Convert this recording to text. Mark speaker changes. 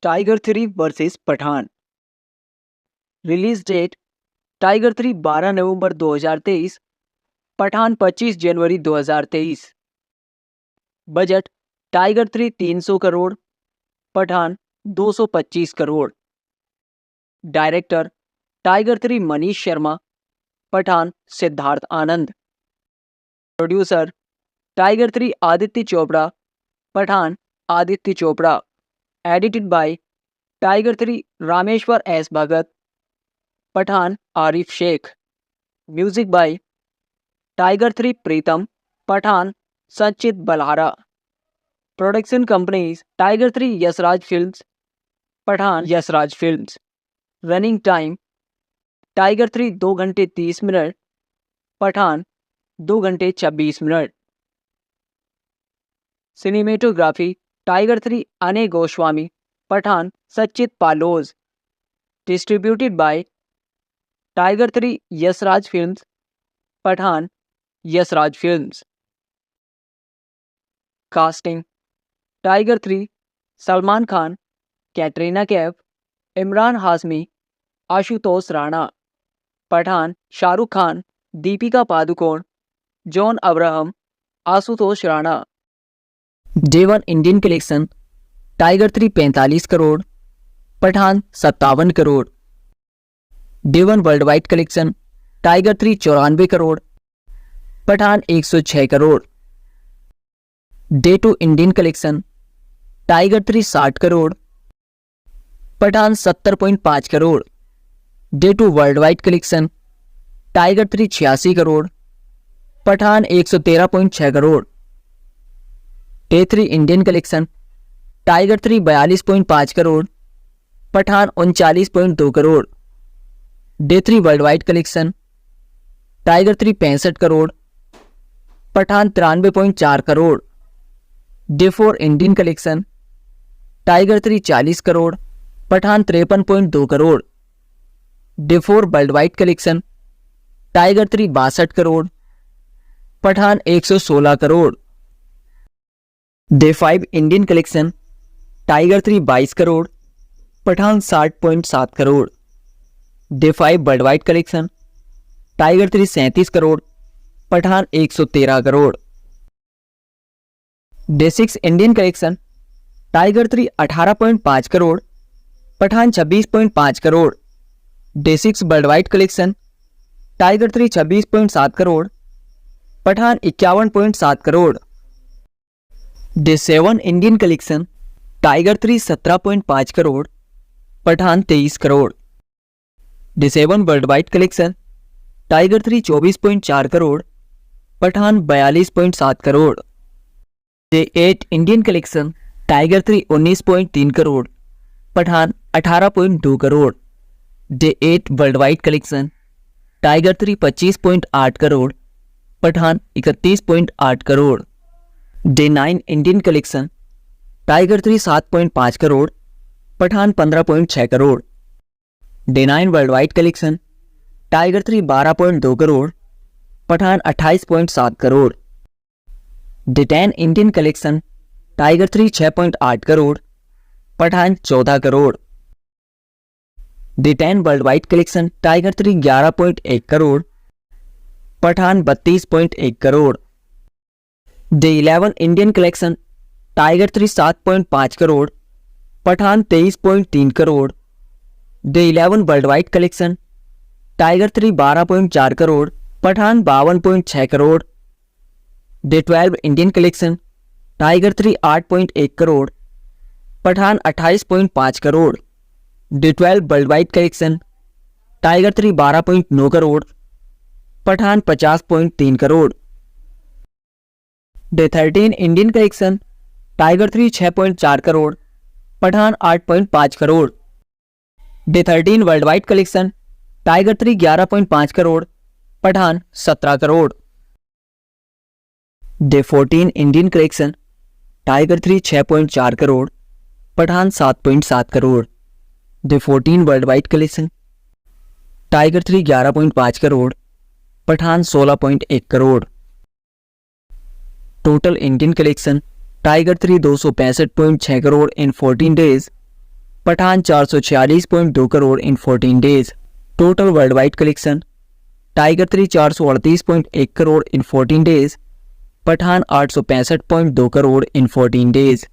Speaker 1: Tiger 3 versus Pathaan. Release date Tiger 3 12 November 2023, Pathaan 25 जनवरी 2023। Budget Tiger 3 300 crore, Pathaan 225 crore. Director Tiger 3 Manish Sharma, Pathaan Siddharth Anand. Producer Tiger 3 Aditya Chopra, Pathaan Aditya Chopra. Edited by Tiger 3 Rameshwar S Bhagat, Pathaan Arif Shaikh. Music by Tiger 3 Pritam, Pathaan Sanchit Balhara. Production companies Tiger 3 Yashraj films, Pathaan Yashraj Films. Running time Tiger 3 2 घंटे 30 minute, Pathan 2 घंटे 26 minute. Cinematography Tiger 3 अने Goswami, Pathaan Sachit Paulose. Distributed by Tiger 3 Yashraj films, Pathaan Yashraj films. Casting Tiger 3 Salman Khan, Katrina Kaif, Emraan Hashmi, Ashutosh Rana. Pathaan Shahrukh Khan, Deepika Padukone, John Abraham, Ashutosh Rana. Day 1 Indian collection Tiger 3 45 crore, Pathaan 57 crore. Day 1 world wide collection Tiger 3 94 crore, Pathaan 106 crore. Day 2 Indian collection Tiger 3 60 crore, Pathaan 70.5 crore. Day 2 world wide collection Tiger 3 86 crore, Pathaan 113.6 crore. Day 3 Indian collection Tiger 3 42.5 crore, Pathaan 39.2 crore. Day 3 world wide collection Tiger 3 65 crore, Pathaan 93.4 crore. Day 4 Indian collection Tiger 3 40 crore, Pathaan 53.2 crore. Day 4 world wide collection Tiger 3 62 crore, Pathaan 116 crore. Day 5 Indian collection Tiger 3 22 crore, Pathaan 60.7 crore. Day 5 world wide collection Tiger 3 37 crore, Pathaan 113 crore. Day 6 Indian collection Tiger 3 18.5 crore, Pathaan 26.5 crore. Day 6 world wide collection Tiger 3 26.7 crore, Pathaan 51.7 crore. Day 7 Indian collection Tiger 3 17.5 crore, Pathaan 23 crore. Day 7 world wide collection Tiger 3 24.4 crore, Pathaan 42.7 crore. Day 8 Indian collection Tiger 3 19.3 crore, Pathaan 18.2 crore. Day 8 world wide collection Tiger 3 25.8 crore, Pathaan 31.8 crore. Day 9 Indian collection Tiger 3 7.5 crore, Pathaan 15.6 crore. Day 9 world wide collection Tiger 3 12.2 crore, Pathaan 28.7 crore. Day 10 Indian collection Tiger 3 6.8 crore, Pathaan 14 crore. Day 10 world wide collection Tiger 3 11.1 crore, Pathaan 32.1 crore. Day 11 Indian collection Tiger 3 7.5 crore, Pathaan 23.3 crore. Day 11 world wide collection Tiger 3 12.4 crore, Pathaan 52.6 crore. Day 12 Indian collection Tiger 3 8.1 crore, Pathaan 28.5 crore. Day 12 world wide collection Tiger 3 12.9 crore, Pathaan 50.3 crore. Day 13 Indian collection Tiger 3 6.4 crore, Pathaan 8.5 crore. Day 13 world wide collection Tiger 3 11.5 crore, Pathaan 17 crore. Day 14 Indian collection Tiger 3 6.4 crore, Pathaan 7.7 crore. Day 14 world wide collection Tiger 3 11.5 crore, Pathaan 16.1 crore. Total Indian collection Tiger 3 265.6 crore in 14 days, Pathaan 446.2 crore in 14 days. Total world wide collection Tiger 3 438.1 crore in 14 days, Pathaan 865.2 crore in 14 days.